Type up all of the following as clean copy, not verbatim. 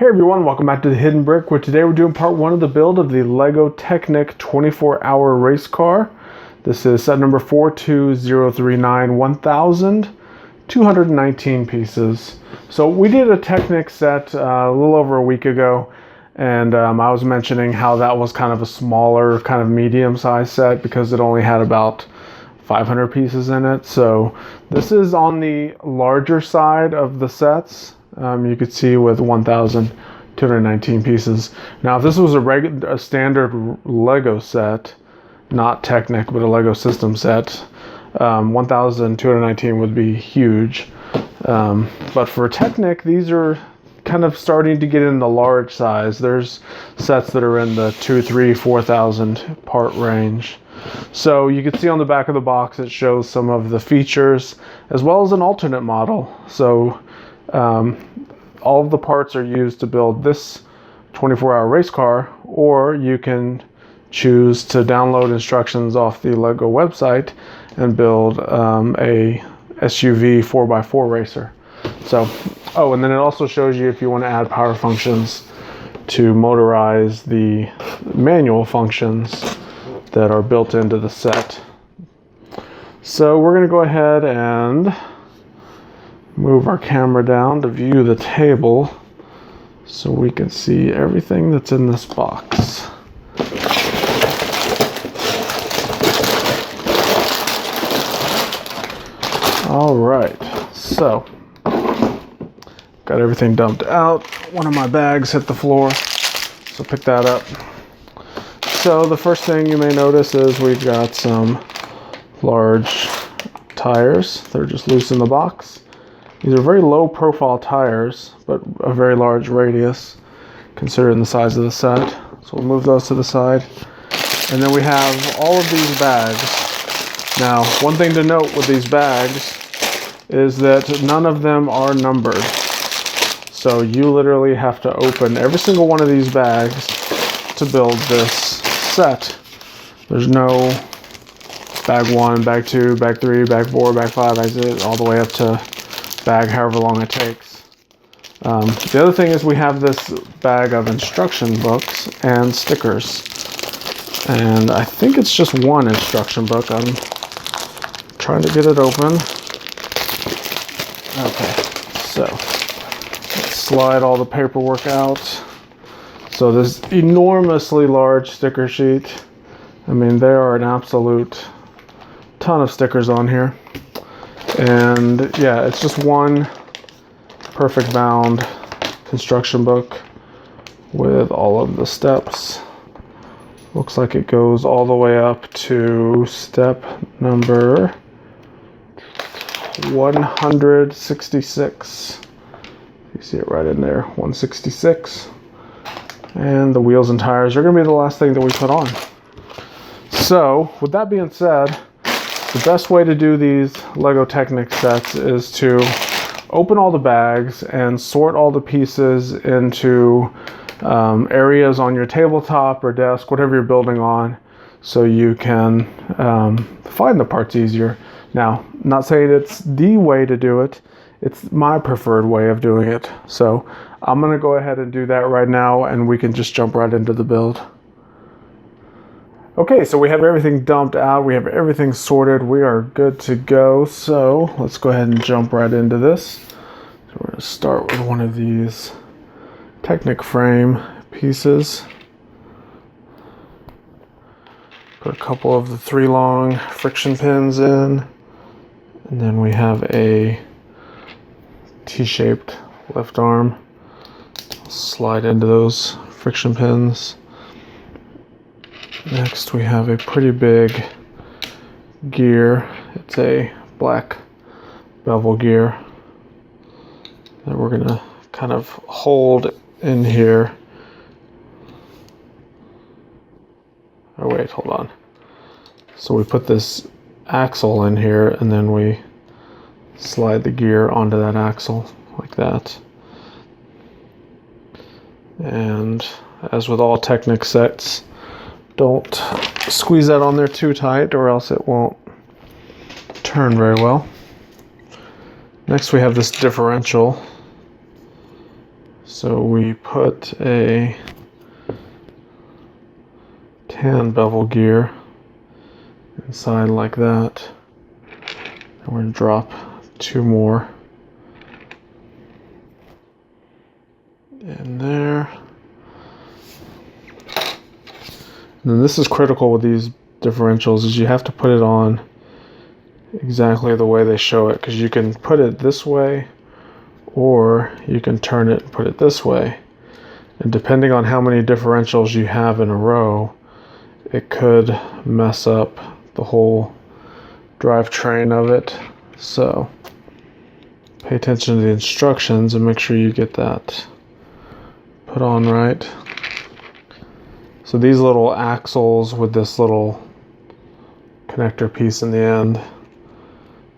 Hey everyone, welcome back to The Hidden Brick, where today we're doing part 1 of the build of the LEGO Technic 24-hour race car. This is set number 42039, 1,219 pieces. So we did a Technic set a little over a week ago, and I was mentioning how that was kind of a smaller, kind of medium-sized set because it only had about 500 pieces in it. So this is on the larger side of the sets. You could see with 1,219 pieces. Now, if this was a standard Lego set, not Technic, but a Lego system set, 1,219 would be huge. But for Technic, these are kind of starting to get in the large size. There's sets that are in the 2,000, 3,000, 4,000 part range. So you can see on the back of the box, it shows some of the features as well as an alternate model. So all of the parts are used to build this 24-hour race car, or you can choose to download instructions off the LEGO website and build a SUV 4x4 racer. So, oh, and then it also shows you if you want to add power functions to motorize the manual functions that are built into the set. So we're going to go ahead and move our camera down to view the table so we can see everything that's in this box. All right, so got everything dumped out. One of my bags hit the floor, so pick that up. So the first thing you may notice is we've got some large tires. They're just loose in the box. These are very low profile tires, but a very large radius considering the size of the set. So we'll move those to the side. And then we have all of these bags. Now, one thing to note with these bags is that none of them are numbered. So you literally have to open every single one of these bags to build this set. There's no bag 1, bag 2, bag 3, bag 4, bag 5, bag 6, all the way up to bag however long it takes. The other thing is we have this bag of instruction books and stickers. And I think it's just one instruction book. I'm trying to get it open. Okay, so let's slide all the paperwork out. So this enormously large sticker sheet. I mean, there are an absolute ton of stickers on here. And yeah, it's just one perfect bound construction book with all of the steps. Looks like it goes all the way up to step number 166. You see it right in there, 166. And the wheels and tires are going to be the last thing that we put on. So, with that being said, the best way to do these LEGO Technic sets is to open all the bags and sort all the pieces into areas on your tabletop or desk, whatever you're building on, so you can find the parts easier. Now, not saying it's the way to do it, it's my preferred way of doing it. So I'm going to go ahead and do that right now, and we can just jump right into the build. Okay, so we have everything dumped out. We have everything sorted. We are good to go. So let's go ahead and jump right into this. So we're going to start with one of these Technic frame pieces. Put a couple of the 3 long friction pins in. And then we have a T-shaped lift arm. Slide into those friction pins. Next we have a pretty big gear. It's a black bevel gear that we're going to kind of hold in here. Oh wait, hold on. So we put this axle in here and then we slide the gear onto that axle like that. And as with all Technic sets, don't squeeze that on there too tight or else it won't turn very well. Next we have this differential. So we put a tan bevel gear inside like that. And we're going to drop 2 more in there. And then this is critical with these differentials, is you have to put it on exactly the way they show it, because you can put it this way or you can turn it and put it this way. And depending on how many differentials you have in a row, it could mess up the whole drivetrain of it. So pay attention to the instructions and make sure you get that put on right. So these little axles with this little connector piece in the end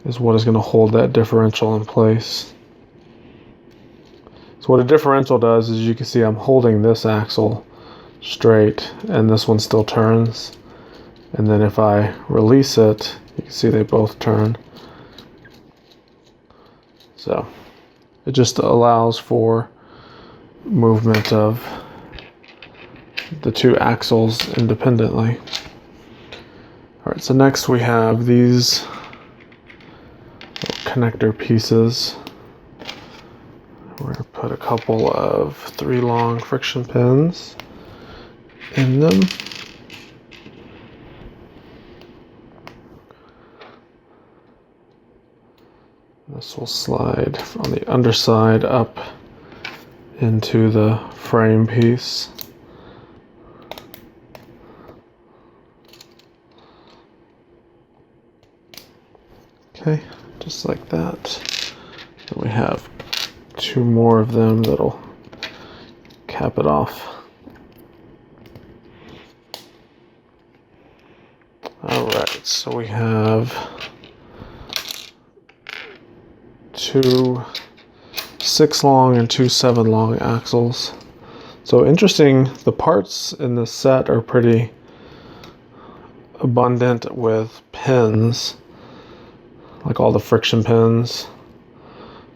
is what is going to hold that differential in place. So what a differential does is, you can see I'm holding this axle straight and this one still turns. And then if I release it, you can see they both turn. So it just allows for movement of the 2 axles independently. All right, so next we have these connector pieces. We're going to put a couple of 3 long friction pins in them. This will slide on the underside up into the frame piece. Okay, just like that. And we have 2 more of them that'll cap it off. All right, so we have 2 6 long and 2 7 long axles. So interesting, the parts in this set are pretty abundant with pins, like all the friction pins,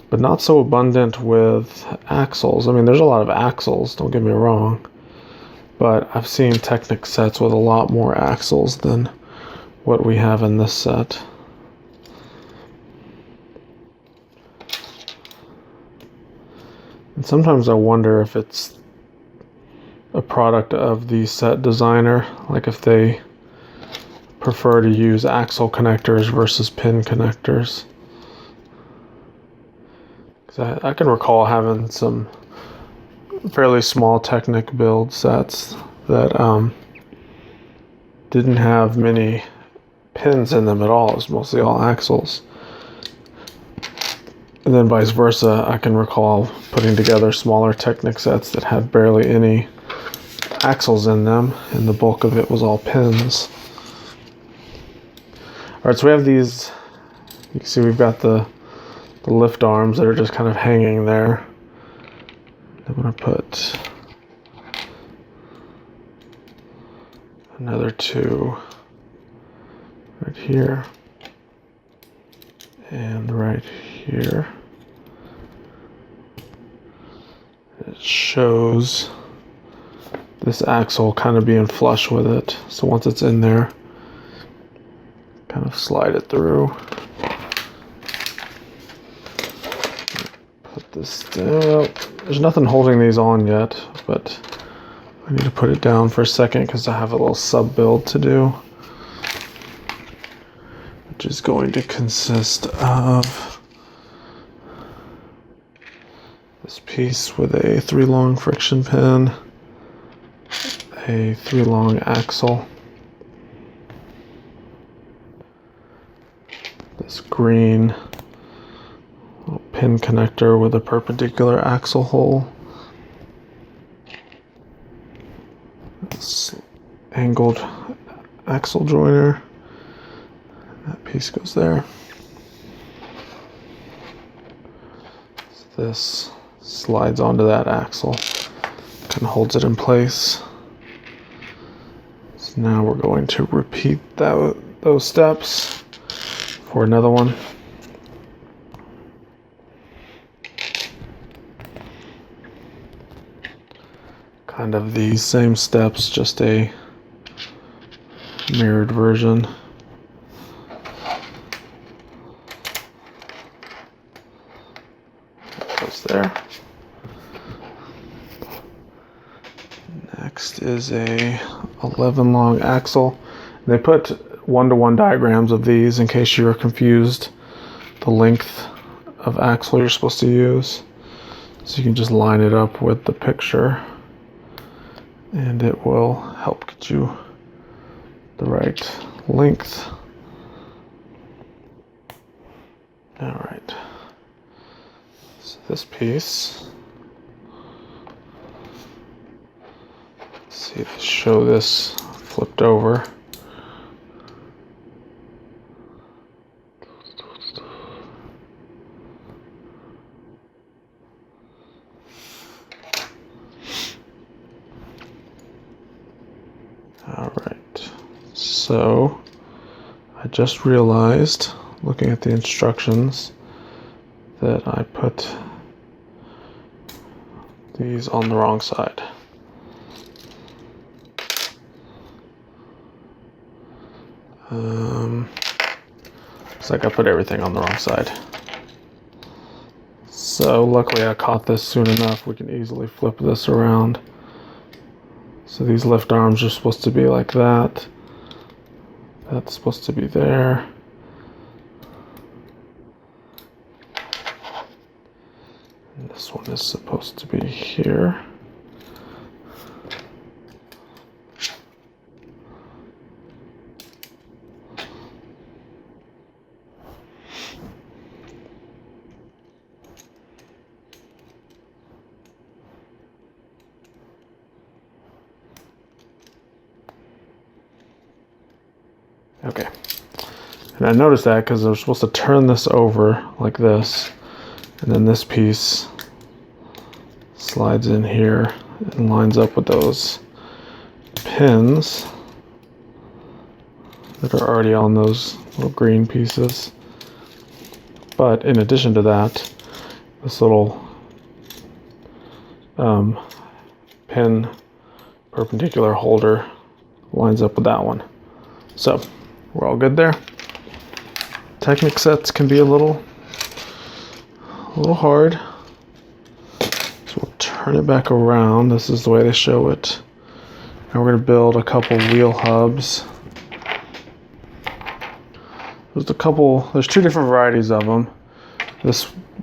but not so abundant with axles. I mean, there's a lot of axles, don't get me wrong, but I've seen Technic sets with a lot more axles than what we have in this set. And sometimes I wonder if it's a product of the set designer, like if they prefer to use axle connectors versus pin connectors. Because I can recall having some fairly small Technic build sets that didn't have many pins in them at all. It was mostly all axles. And then vice versa, I can recall putting together smaller Technic sets that had barely any axles in them, and the bulk of it was all pins. All right, so we have these, you can see we've got the lift arms that are just kind of hanging there. I'm going to put another 2 right here and right here. It shows this axle kind of being flush with it. So once it's in there, kind of slide it through. Put this down. There's nothing holding these on yet, but I need to put it down for a second because I have a little sub build to do, which is going to consist of this piece with a 3 long friction pin, a 3 long axle, this green little pin connector with a perpendicular axle hole, this angled axle joiner, that piece goes there. So this slides onto that axle, kind of holds it in place. So now we're going to repeat those steps for another one. kind of the same steps, just a mirrored version. That goes there. Next is a 11 long axle. They put one-to-one diagrams of these in case you're confused the length of axle you're supposed to use. So you can just line it up with the picture and it will help get you the right length. All right, so this piece, let's see, let's show this flipped over. All right, so I just realized, looking at the instructions, that I put these on the wrong side. Looks like I put everything on the wrong side. So luckily I caught this soon enough. We can easily flip this around. So these lift arms are supposed to be like that. That's supposed to be there. And this one is supposed to be here. Okay, and I noticed that because I was supposed to turn this over like this, and then this piece slides in here and lines up with those pins that are already on those little green pieces. But in addition to that, this little pin perpendicular holder lines up with that one. So we're all good there. Technic sets can be a little hard. So we'll turn it back around. This is the way they show it. And we're going to build a couple wheel hubs. There's two different varieties of them.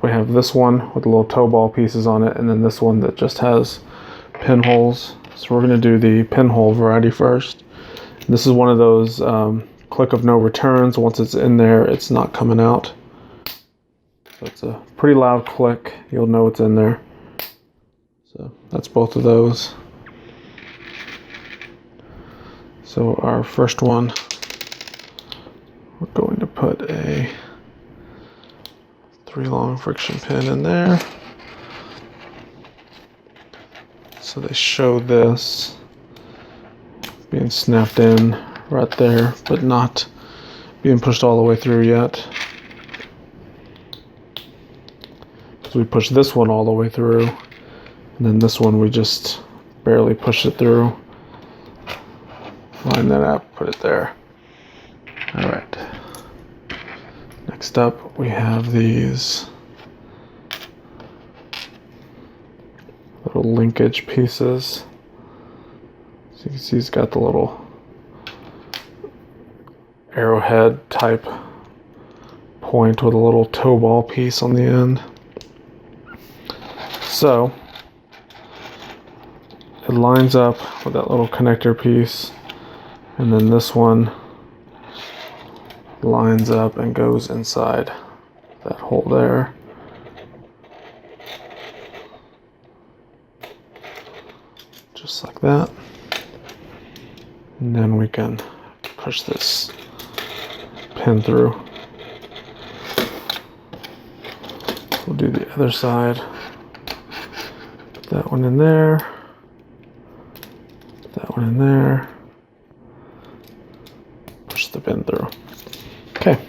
We have this one with the little toe ball pieces on it, and then this one that just has pinholes. So we're going to do the pinhole variety first. And this is one of those click of no returns. Once it's in there, it's not coming out. So it's a pretty loud click. You'll know it's in there. So that's both of those. So our first one, we're going to put a 3 long friction pin in there. So they show this being snapped in right there, but not being pushed all the way through yet. So we push this one all the way through, and then this one we just barely push it through. Line that up, put it there. All right. Next up, we have these little linkage pieces. So you can see it's got the little arrowhead type point with a little toe ball piece on the end. So it lines up with that little connector piece, and then this one lines up and goes inside that hole there. Just like that. And then we can push this pin through. We'll do the other side. Put that one in there. Put that one in there. Push the pin through. Okay,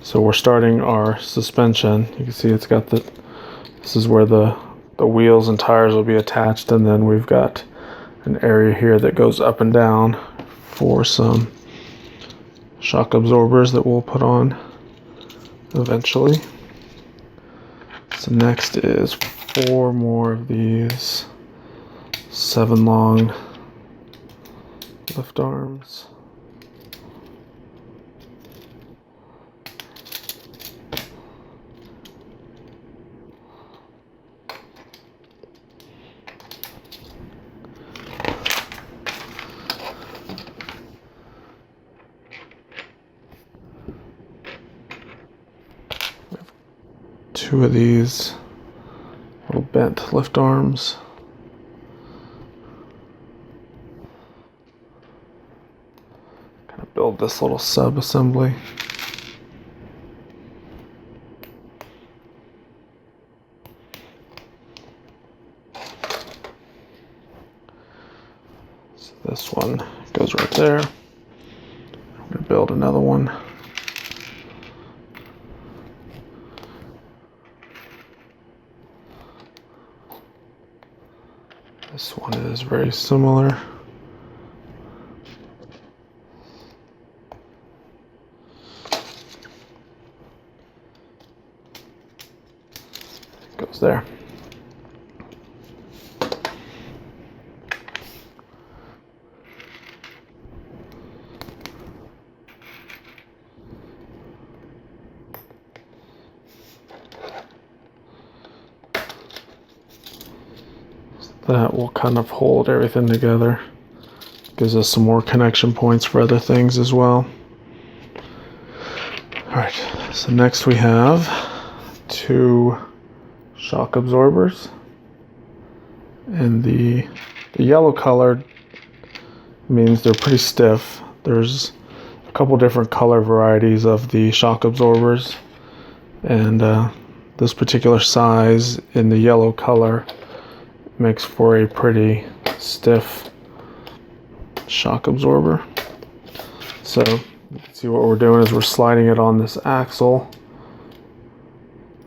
so we're starting our suspension. You can see it's got this is where the wheels and tires will be attached, and then we've got an area here that goes up and down for some shock absorbers that we'll put on eventually. So next is 4 more of these 7 long lift arms. We have 2 of these little bent lift arms. Kind of build this little sub-assembly. So this one goes right there. I'm going to build another one. This one is very similar. Goes there. That will kind of hold everything together. Gives us some more connection points for other things as well. Alright, so next we have 2 shock absorbers. And the yellow color means they're pretty stiff. There's a couple different color varieties of the shock absorbers. And this particular size in the yellow color makes for a pretty stiff shock absorber. So you can see what we're doing is we're sliding it on this axle,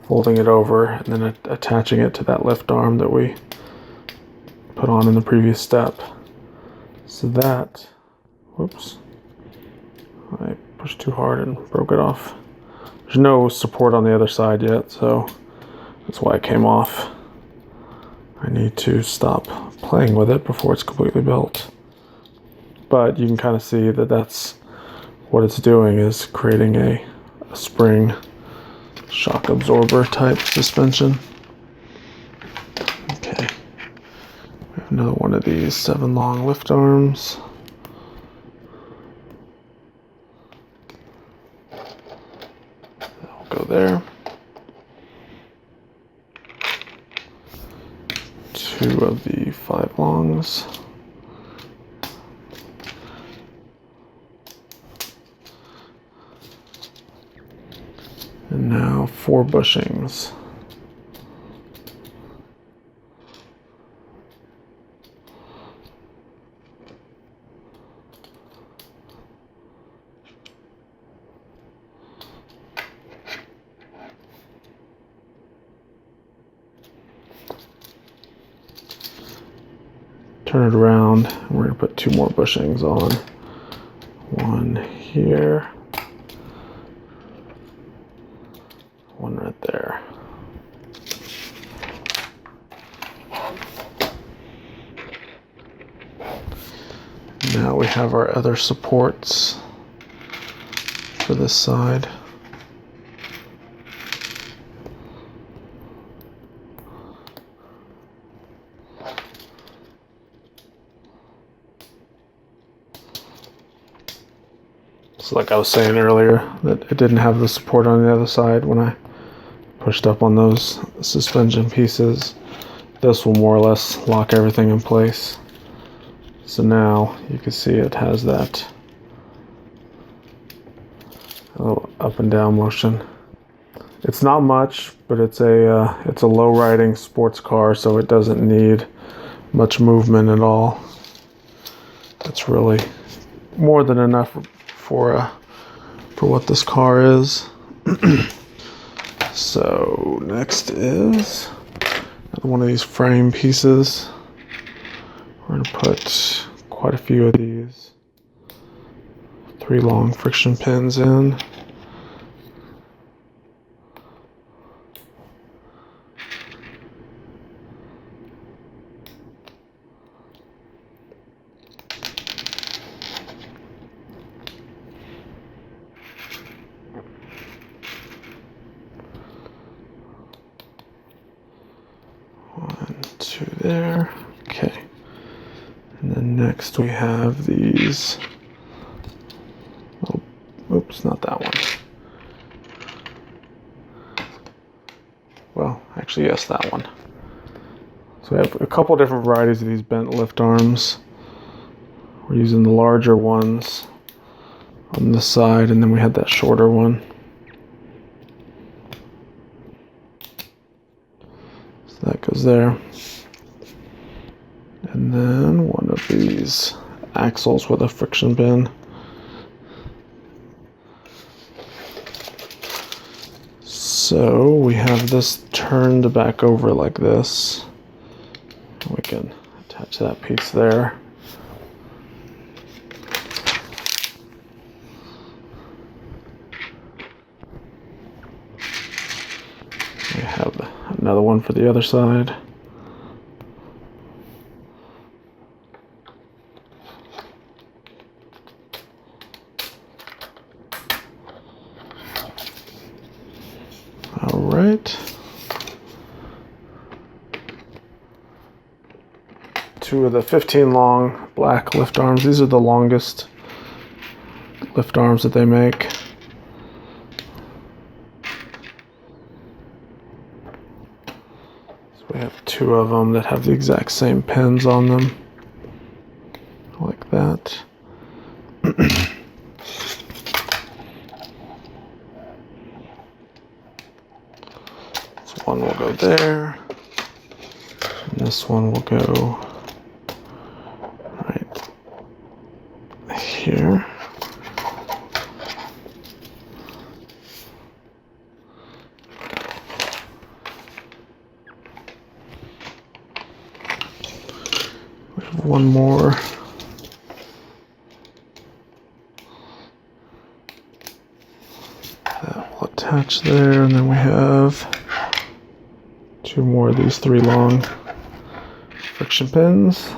folding it over, and then attaching it to that lift arm that we put on in the previous step. So that, whoops, I pushed too hard and broke it off. There's no support on the other side yet, so that's why it came off. I need to stop playing with it before it's completely built. But you can kind of see that that's what it's doing, is creating a spring shock absorber type suspension. Okay, we have another one of these 7 long lift arms. That'll go there. 2 of the 5 longs. And now 4 bushings. Turn it around, and we're going to put 2 more bushings on. 1 here, 1 right there. Now we have our other supports for this side. So like I was saying earlier, that it didn't have the support on the other side when I pushed up on those suspension pieces. This will more or less lock everything in place. So now you can see it has that little up and down motion. It's not much, but it's a low riding sports car, so it doesn't need much movement at all. That's really more than enough for what this car is. So next is another one of these frame pieces. We're going to put quite a few of these 3 long friction pins in. Two there. Okay. And then next we have these. Oh, oops, not that one. Well, actually, yes, that one. So we have a couple different varieties of these bent lift arms. We're using the larger ones on this side, and then we had that shorter one. So that goes there. And then one of these axles with a friction pin. So we have this turned back over like this. We can attach that piece there. We have another one for the other side. All right. 2 of the 15 long black lift arms. These are the longest lift arms that they make. So we have 2 of them that have the exact same pins on them, like that. This one will go there, and this one will go right here. We have one more. That will attach there, and then we have 2 more of these 3 long friction pins.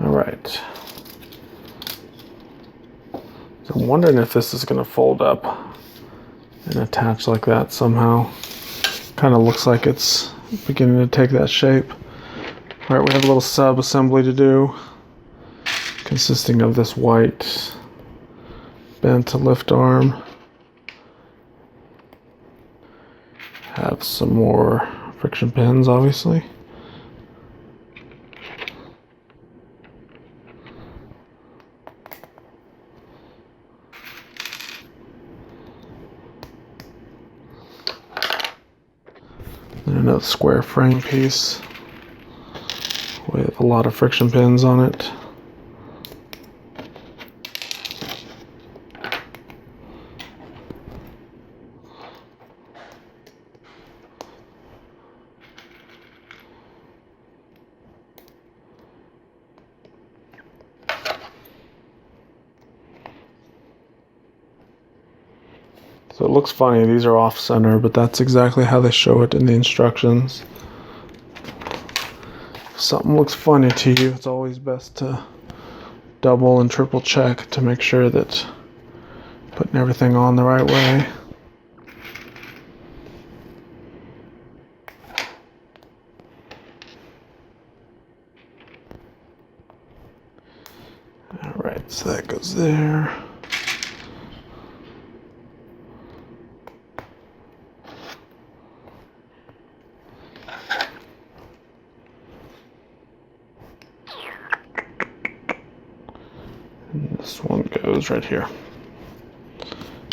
All right. So I'm wondering if this is going to fold up and attach like that somehow. Kind of looks like it's beginning to take that shape. All right, we have a little sub-assembly to do, consisting of this white bent lift arm. Have some more friction pins, obviously. And another square frame piece with a lot of friction pins on it. So it looks funny, these are off center, but that's exactly how they show it in the instructions. If something looks funny to you, it's always best to double and triple check to make sure that putting everything on the right way. All right, so that goes there. And this one goes right here.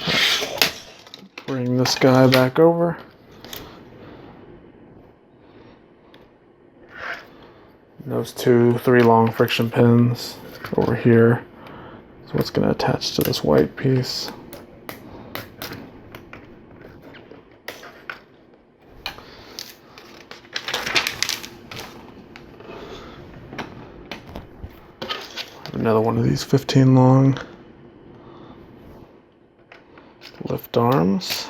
Right. Bring this guy back over. And those 3 long friction pins over here is what's going to attach to this white piece. another one of these 15 long lift arms.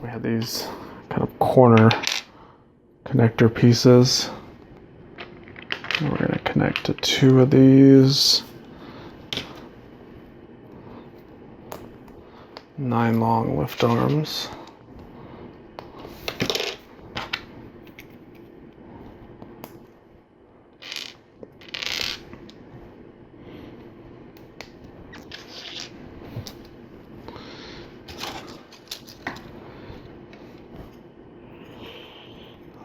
We have these kind of corner connector pieces. And we're going to connect to 2 of these 9 long lift arms.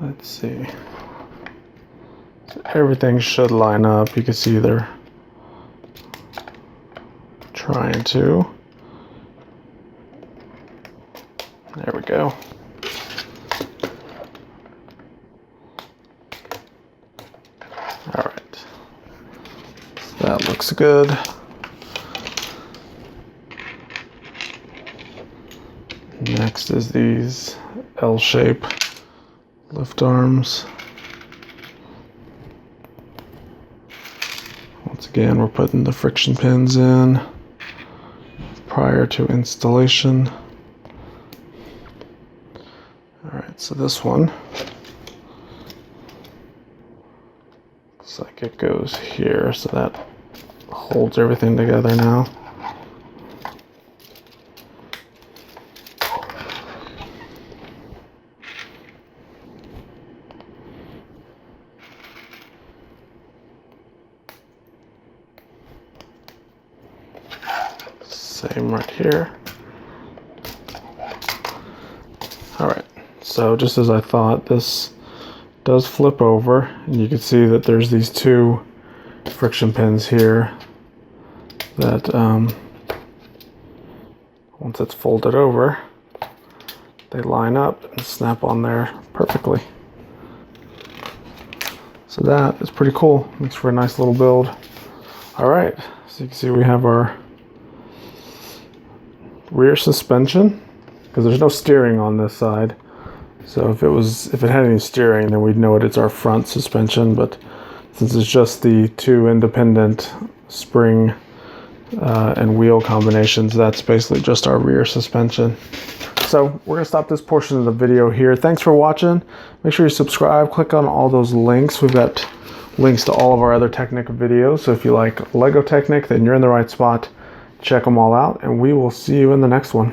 Let's see. So everything should line up. You can see they're trying to. There we go. All right. So that looks good. Next is these L-shape lift arms. Once again, we're putting the friction pins in prior to installation. All right, so this one looks like it goes here, so that holds everything together now. Same right here. All right, so just as I thought, this does flip over, and you can see that there's these 2 friction pins here that once it's folded over, they line up and snap on there perfectly. So that is pretty cool. Makes for a nice little build. All right, so you can see we have our rear suspension, because there's no steering on this side. So if it had any steering, then we'd know it's our front suspension, but since it's just the 2 independent spring and wheel combinations, that's basically just our rear suspension. So we're gonna stop this portion of the video here. Thanks for watching. Make sure you subscribe, click on all those links. We've got links to all of our other Technic videos. So if you like LEGO Technic, then you're in the right spot. Check them all out, and we will see you in the next one.